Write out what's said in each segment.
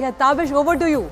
Yeah, Tabish, over to you.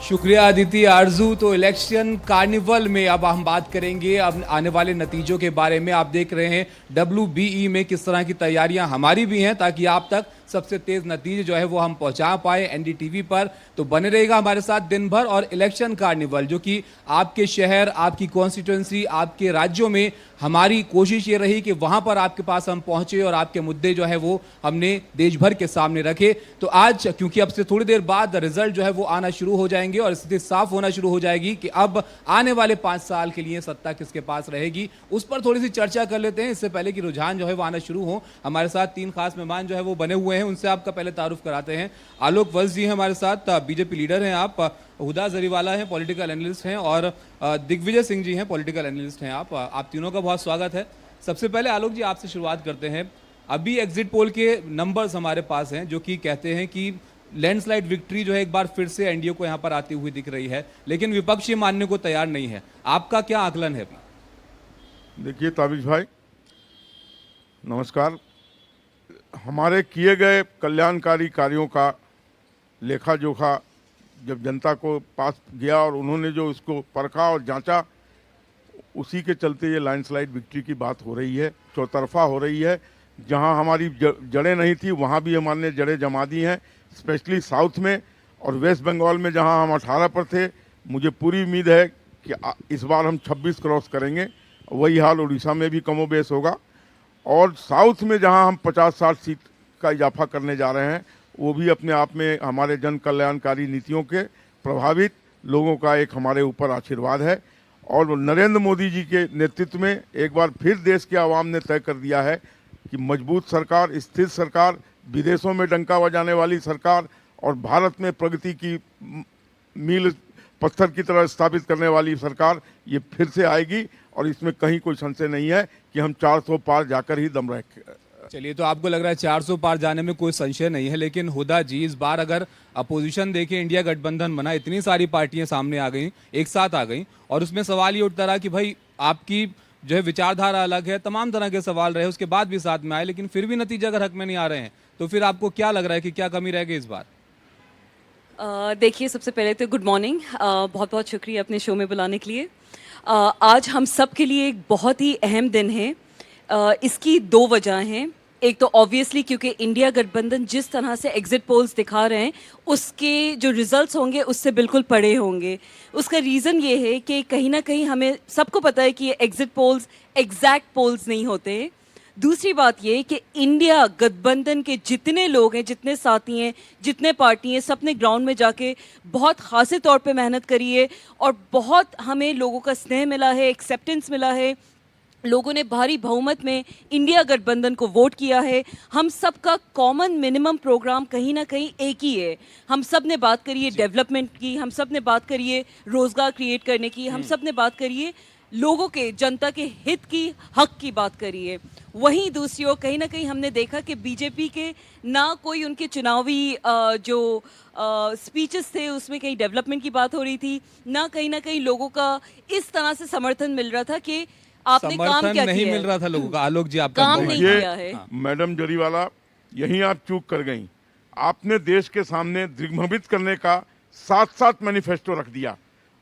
शुक्रिया अदिति आरजू। तो election carnival में अब हम बात करेंगे अब आने वाले नतीजों के बारे में। आप देख रहे हैं WBE में किस तरह की तैयारियां हमारी भी हैं ताकि आप तक सबसे तेज नतीजे जो है वो हम पहुंचा पाए NDTV पर। तो बने रहेगा हमारे साथ दिन भर। और इलेक्शन कार्निवल जो कि आपके शहर, आपकी कॉन्स्टिट्यूंसी, आपके राज्यों में हमारी कोशिश ये रही कि वहां पर आपके पास हम पहुंचे और आपके मुद्दे जो है वो हमने देश भर के सामने रखे। तो आज क्योंकि अब से थोड़ी देर बाद रिजल्ट जो है वो आना शुरू हो जाएंगे और स्थिति साफ होना शुरू हो जाएगी कि अब आने वाले 5 साल के लिए सत्ता किसके पास रहेगी, उस पर थोड़ी सी चर्चा कर लेते हैं। इससे पहले कि रुझान जो है वो आना शुरू हो, हमारे साथ 3 खास मेहमान जो है वो बने हुए हैं। उनसे आपका पहले तारुफ कराते हैं। आलोक वत्स जी हैं हमारे साथ, बीजेपी लीडर हैं आप। हुदा जरीवाला हैं, पॉलिटिकल एनालिस्ट हैं। और दिग्विजय सिंह जी हैं, पॉलिटिकल एनालिस्ट हैं आप तीनों का बहुत स्वागत है। सबसे पहले आलोक जी आपसे शुरुआत करते हैं। अभी एग्जिट पोल के नंबर्स हमारे पास हैं जो कि कहते हैं कि लैंडस्लाइड विक्ट्री जो है एक बार फिर से एनडीए को यहां पर आती हुई दिख रही है, लेकिन विपक्ष ये मानने को तैयार नहीं है। आपका क्या आकलन है अभी? देखिए ताबिश भाई, नमस्कार। हमारे किए गए कल्याणकारी कार्यों का लेखा जोखा जब जनता को पास गया और उन्होंने जो उसको परखा और जांचा, उसी के चलते ये लैंडस्लाइड विक्ट्री की बात हो रही है, चौतरफा हो रही है। जहां हमारी जड़ें नहीं थी वहां भी हमने जड़ें जमा दी हैं, स्पेशली साउथ में और वेस्ट बंगाल में जहां हम 18 पर थे। मुझे पूरी उम्मीद है कि इस बार हम 26 क्रॉस करेंगे। वही हाल उड़ीसा में भी कमोबेश होगा। और साउथ में जहां हम 50-60 सीट का इजाफा करने जा रहे हैं, वो भी अपने आप में हमारे जन कल्याणकारी नीतियों के प्रभावित लोगों का एक हमारे ऊपर आशीर्वाद है। और नरेंद्र मोदी जी के नेतृत्व में एक बार फिर देश के आवाम ने तय कर दिया है कि मजबूत सरकार, स्थिर सरकार, विदेशों में डंका बजाने वाली सरकार और भारत में प्रगति की मील पत्थर की तरह स्थापित करने वाली सरकार ये फिर से आएगी। और इसमें कहीं कोई संशय नहीं है कि हम 400 पार जाकर ही दम रखें। चलिए, तो आपको लग रहा है 400 पार जाने में कोई संशय नहीं है। लेकिन हुदा जी, इस बार अगर अपोजिशन देखें, इंडिया गठबंधन बना, इतनी सारी पार्टियां सामने आ गई, एक साथ आ गई, और उसमें सवाल ये उठता रहा कि भाई आपकी जो है विचारधारा अलग है, तमाम तरह के सवाल रहे, उसके बाद भी साथ में आए, लेकिन फिर भी नतीजा अगर हक में नहीं आ रहे हैं, तो फिर आपको क्या लग रहा है कि क्या कमी रह गई इस बार? देखिए, सबसे पहले तो गुड मॉर्निंग, बहुत बहुत शुक्रिया अपने शो में बुलाने के लिए। आज हम सब के लिए एक बहुत ही अहम दिन है। इसकी 2 वजह हैं। एक तो ऑब्वियसली क्योंकि इंडिया गठबंधन जिस तरह से एग्जिट पोल्स दिखा रहे हैं, उसके जो रिजल्ट्स होंगे उससे बिल्कुल परे होंगे। उसका रीज़न ये है कि कहीं ना कहीं हमें सबको पता है कि ये एग्जिट पोल्स एग्जैक्ट पोल्स नहीं होते। दूसरी बात ये कि इंडिया गठबंधन के जितने लोग हैं, जितने साथी हैं, जितने पार्टी हैं, सब ने ग्राउंड में जाके बहुत खासे तौर पे मेहनत करी है और बहुत हमें लोगों का स्नेह मिला है, एक्सेप्टेंस मिला है। लोगों ने भारी बहुमत में इंडिया गठबंधन को वोट किया है। हम सब का कॉमन मिनिमम प्रोग्राम कहीं ना कहीं एक ही है। हम सब ने बात करी है डेवलपमेंट की, हम सब ने बात करी है रोज़गार क्रिएट करने की, हम सब ने बात करी है लोगों के, जनता के हित की, हक की बात करी है। वहीं दूसरी ओर कहीं ना कहीं हमने देखा कि बीजेपी के ना कोई उनके चुनावी जो स्पीचेस थे उसमें कहीं डेवलपमेंट की बात हो रही थी, ना कहीं लोगों का इस तरह से समर्थन मिल रहा था कि आपने काम क्या नहीं किया मिल रहा था लोगों का। आलोक जी, आपका काम नहीं किया है। मैडम जरीवाला, यहीं आप चूक कर गई। आपने देश के सामने दिग्भ्रमित करने का साथ साथ मैनिफेस्टो रख दिया।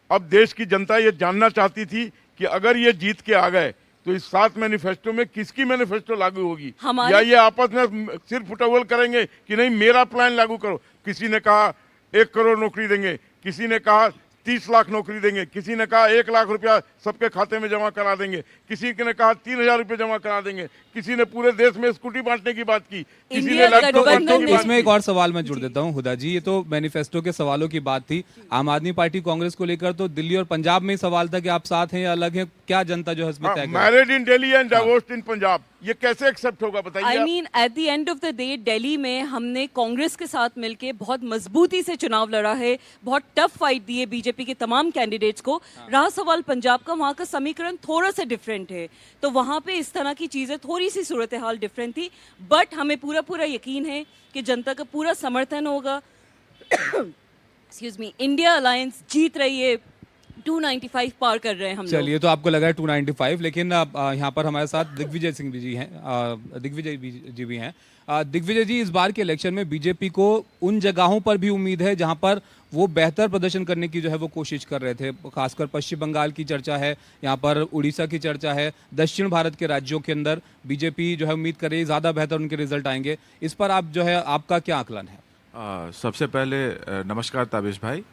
अब देश की जनता ये जानना चाहती थी कि अगर ये जीत के आ गए तो इस 7 मैनिफेस्टो में किसकी मैनिफेस्टो लागू होगी, या ये आपस में सिर्फ फुटबॉल करेंगे कि नहीं मेरा प्लान लागू करो। किसी ने कहा 1 करोड़ नौकरी देंगे, किसी ने कहा 30 लाख नौकरी देंगे, किसी ने कहा 1 लाख रुपया सबके खाते में जमा करा देंगे, किसी ने कहा 3000 रुपये जमा करा देंगे, किसी ने पूरे देश में स्कूटी बांटने की बात की, किसी ने लैपटॉप बांटने की बात इसमें एक और सवाल मैं जुड़ देता हूं हुदा जी। ये तो मैनिफेस्टो के सवालों की बात थी। आम आदमी पार्टी कांग्रेस को लेकर तो दिल्ली और पंजाब में ही सवाल था कि आप साथ हैं या अलग हैं। क्या जनता जो है इसमें तय करे? Married in Delhi and divorced in Punjab, ये कैसे एक्सेप्ट होगा बताइए? I mean at the end of the day Delhi में हमने कांग्रेस के साथ मिलके बहुत मजबूती से चुनाव लड़ा है, बहुत टफ फाइट दी है बीजेपी के तमाम कैंडिडेट्स को। रहा सवाल पंजाब का, वहाँ का समीकरण थोड़ा सा डिफरेंट है, तो वहाँ पे इस तरह की चीज़ें, थोड़ी सी सूरत हाल डिफरेंट थी। बट हमें पूरा यकीन है कि जनता का पूरा समर्थन होगा। एक्सक्यूज मी, इंडिया अलायंस जीत रही है, 295 पार कर रहे हैं हम लोग। चलिए, तो आपको लगा है 295, लेकिन यहाँ पर हमारे साथ दिग्विजय सिंह जी हैं, दिग्विजय जी भी हैं। दिग्विजय जी, इस बार के इलेक्शन में बीजेपी को उन जगहों पर भी उम्मीद है जहां पर वो बेहतर प्रदर्शन करने की जो है वो कोशिश कर रहे थे, खासकर पश्चिम बंगाल की चर्चा है, यहाँ पर उड़ीसा की चर्चा है, दक्षिण भारत के राज्यों के अंदर बीजेपी जो है उम्मीद कर रही है ज़्यादा बेहतर उनके रिजल्ट आएंगे। इस पर आप जो है, आपका क्या आकलन है? सबसे पहले नमस्कार ताबिश भाई।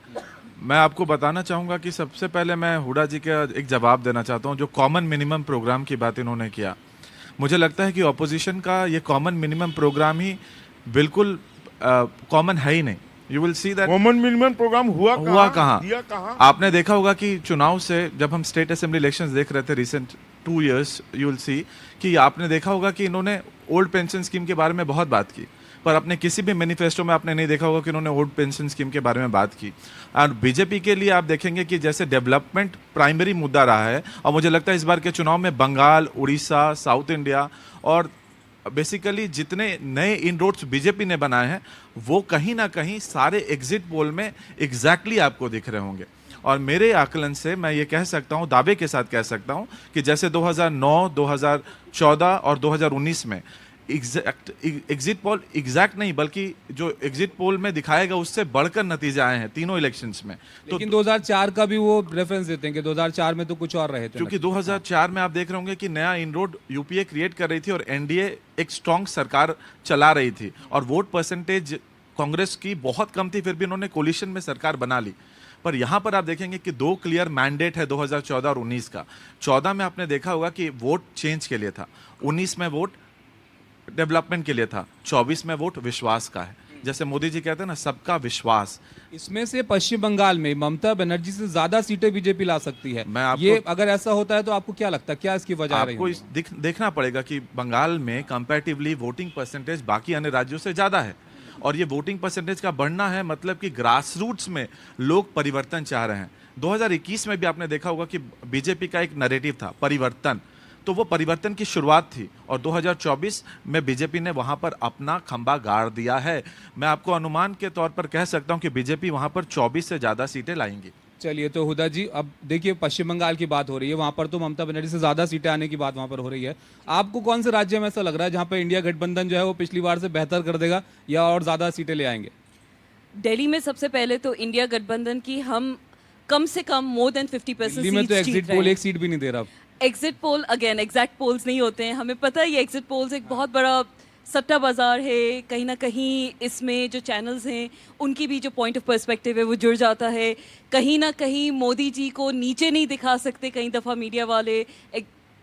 मैं आपको बताना चाहूँगा कि सबसे पहले मैं हुडा जी का एक जवाब देना चाहता हूँ। जो कॉमन मिनिमम प्रोग्राम की बात इन्होंने किया, मुझे लगता है कि ऑपोजिशन का ये कॉमन मिनिमम प्रोग्राम ही बिल्कुल कॉमन है ही नहीं। You will see that common minimum programme हुआ कहाँ? दिया कहाँ? आपने देखा होगा कि चुनाव से जब हम स्टेट असेंबली इलेक्शंस देख रहे थे रिसेंट 2 years, यू विल सी कि आपने देखा होगा कि इन्होंने ओल्ड पेंशन स्कीम के बारे में बहुत बात की, पर अपने किसी भी मैनिफेस्टो में आपने नहीं देखा होगा कि उन्होंने ओल्ड पेंशन स्कीम के बारे में बात की। और बीजेपी के लिए आप देखेंगे कि जैसे डेवलपमेंट प्राइमरी मुद्दा रहा है, और मुझे लगता है इस बार के चुनाव में बंगाल, उड़ीसा, साउथ इंडिया और बेसिकली जितने नए इन रोड्स बीजेपी ने बनाए हैं वो कहीं ना कहीं सारे एग्जिट पोल में एग्जैक्टली आपको दिख रहे होंगे। और मेरे आकलन से मैं ये कह सकता हूँ, दावे के साथ कह सकता हूँ कि जैसे 2009, 2014 और 2019 में एग्जिट पोल एग्जैक्ट नहीं बल्कि जो एग्जिट पोल में दिखाएगा उससे बढ़कर नतीजे आए हैं तीनों इलेक्शंस में। तो लेकिन 2004 का भी वो रेफरेंस देते हैं कि 2004 में तो कुछ और रहे थे, क्योंकि 2004 में आप देख रहे होंगे कि नया इनरोड यूपीए क्रिएट कर रही थी और एनडीए एक स्ट्रांग सरकार चला रही थी और वोट परसेंटेज कांग्रेस की बहुत कम थी, फिर भी उन्होंने कोलिशन में सरकार बना ली। पर यहाँ पर आप देखेंगे कि 2 क्लियर मैंडेट है 2014 और 19 का। 14 में आपने देखा होगा कि वोट चेंज के लिए था, 19 में वोट डेवलपमेंट के लिए था, 24 में वोट विश्वास का है। जैसे मोदी जी कहते हैं ना, सबका विश्वास। इसमें से पश्चिम बंगाल में ममता बनर्जी से ज्यादा सीटें बीजेपी ला सकती है। मैं आपको, ये अगर ऐसा होता है तो आपको क्या लगता है, क्या इसकी वजह रही आपको देखना पड़ेगा कि बंगाल में कंपैरेटिवली वोटिंग परसेंटेज बाकी अन्य राज्यों से ज्यादा है और ये वोटिंग परसेंटेज का बढ़ना है मतलब कि ग्रास रूट्स में लोग परिवर्तन चाह रहे हैं। 2021 में भी आपने देखा होगा कि बीजेपी का एक नैरेटिव था परिवर्तन, तो वो परिवर्तन की शुरुआत थी और 2024 में बीजेपी ने वहां पर अपना खंबा गाड़ दिया है। मैं आपको अनुमान के तौर पर कह सकता हूं कि बीजेपी वहां पर 24 से ज्यादा सीटें लाएंगी। चलिए, तो हुदा जी, अब देखिए पश्चिम बंगाल की बात हो रही है, वहां पर तो ममता बनर्जी से ज्यादा सीटें आने की बात वहां पर हो रही है। आपको कौन से राज्य में ऐसा लग रहा है जहां पर इंडिया गठबंधन जो है वो पिछली बार से बेहतर कर देगा या और ज्यादा सीटें ले आएंगे? दिल्ली में सबसे पहले तो इंडिया गठबंधन की हम कम से कम मोर देन 50% दिल्ली में तो एग्जिट पोल एक सीट भी नहीं दे रहा। Exit poll again exact polls नहीं होते हैं, हमें पता है ये एग्जिट पोल्स एक बहुत बड़ा सट्टा बाजार है। कहीं ना कहीं इसमें जो चैनल्स हैं उनकी भी जो पॉइंट ऑफ पर्सपेक्टिव है वो जुड़ जाता है। कहीं ना कहीं मोदी जी को नीचे नहीं दिखा सकते कई दफ़ा मीडिया वाले,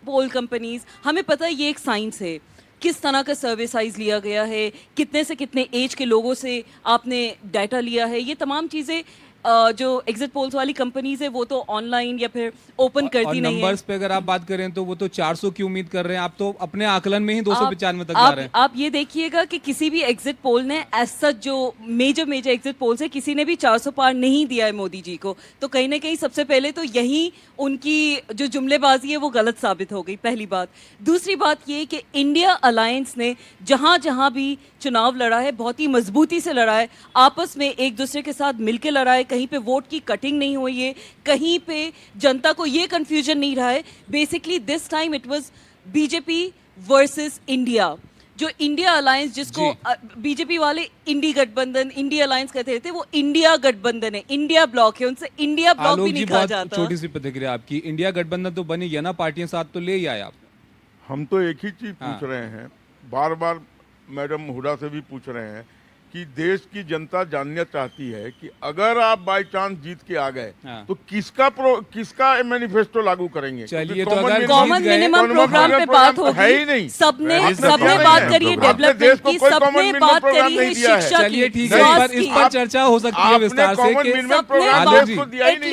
पोल कंपनीज। हमें पता है ये एक साइंस है, किस तरह का सर्वे साइज लिया गया है, कितने से कितने एज के लोगों से आपने डाटा लिया है, ये तमाम चीज़ें जो एग्जिट पोल्स वाली कंपनीज है वो तो ऑनलाइन या फिर ओपन करती नहीं है। नंबर्स पे अगर आप बात करें तो वो तो 400 की उम्मीद कर रहे हैं, आप तो अपने आकलन में ही 295 तक जा रहे हैं। आप ये देखिएगा कि किसी भी एग्जिट पोल ने एज सच जो मेजर एग्जिट पोल्स है किसी ने भी 400 पार नहीं दिया है मोदी जी को। तो कहीं ना कहीं सबसे पहले तो यही उनकी जो जुमलेबाजी है वो गलत साबित हो गई, पहली बात। दूसरी बात ये कि इंडिया अलायंस ने जहां जहां भी चुनाव लड़ा है बहुत ही मजबूती से लड़ा है, आपस में एक दूसरे के साथ मिलकर लड़ा है। कहीं पे वोट की कटिंग नहीं हुई है, कहीं पे जनता को ये कंफ्यूजन नहीं रहा है। Basically this time it was BJP versus India. जो इंडिया अलायंस जिसको बीजेपी वाले इंडी गठबंधन, इंडिया अलायंस कहते रहते, वो इंडिया गठबंधन है, इंडिया ब्लॉक है, उनसे इंडिया ब्लॉक भी नहीं कहा जाता। छोटी सी प्रतिक्रिया आपकी, इंडिया गठबंधन तो बनी है ना, पार्टियां साथ तो ले ही आए आप। हम तो एक ही चीज पूछ रहे हैं, बार बार मैडम हुडा से भी पूछ रहे हैं कि देश की जनता जानना चाहती है कि अगर आप बाय चांस जीत के आ गए तो किसका मैनिफेस्टो लागू करेंगे। चलिए, तो अगर कॉमन मिनिमम प्रोग्राम पे बात होगी, है ही नहीं। सबने बात करी है डेवलपमेंट की, सबने बात करी है शिक्षा की। चलिए ठीक है, इस पर चर्चा हो सकती है विस्तार से कि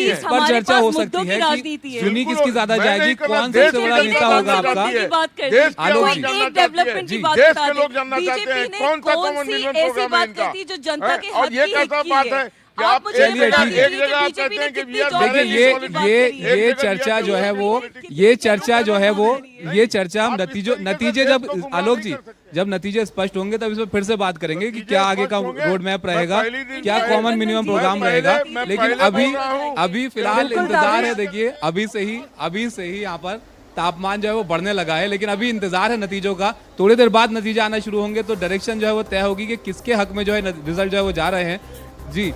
इस पर चर्चा हो सकती है कि चुनी किसकी ज्यादा जाएगी, कौन सबसे बड़ा नेता होगा आपका। एक डेवलपमेंट की बात बता दें, बीजेपी ने कौन सी ऐसी बात करती जो जनता के हक की है। क्या आप मुझे एक बता जगह दीजिए एक कि जगह आप बीजेपी कहते ने हैं कि कितनी we are जॉब very देखिए की बात करी है? ये चर्चा जो है वो ये चर्चा जो है वो ये चर्चा हम नतीजे जब आलोक जी जब नतीजे स्पष्ट होंगे तब इस पर फिर से बात करेंगे कि क्या आगे का रोड मैप रहेगा, क्या कॉमन मिनिमम प्रोग्राम रहेगा। लेकिन अभी फिलहाल इंतजार है, देखिए अभी से ही यहाँ पर तापमान जो है वो बढ़ने लगा है, लेकिन अभी इंतजार है नतीजों का। थोड़ी देर बाद नतीजे आना शुरू होंगे तो डायरेक्शन जो है वो तय होगी कि किसके हक में जो है रिजल्ट जो है वो जा रहे हैं। जी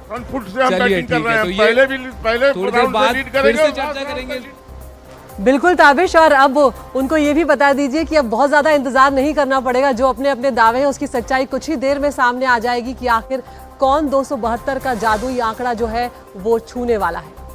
फ्रंट फुट से हम चलिए बैटिंग कर ठीक रहे है, हैं। तो ये पहले थोड़ी देर राउंड से बाद लीड फिर करेंगे से और चर्चा last करेंगे। राउंड से lead- बिल्कुल ताबिश, और अब उनको ये भी बता दीजिए कि अब बहुत ज्यादा इंतजार नहीं करना पड़ेगा। जो अपने अपने दावे हैं उसकी सच्चाई कुछ ही देर में सामने आ जाएगी कि आखिर कौन 272 का जादुई आंकड़ा जो है वो छूने वाला है।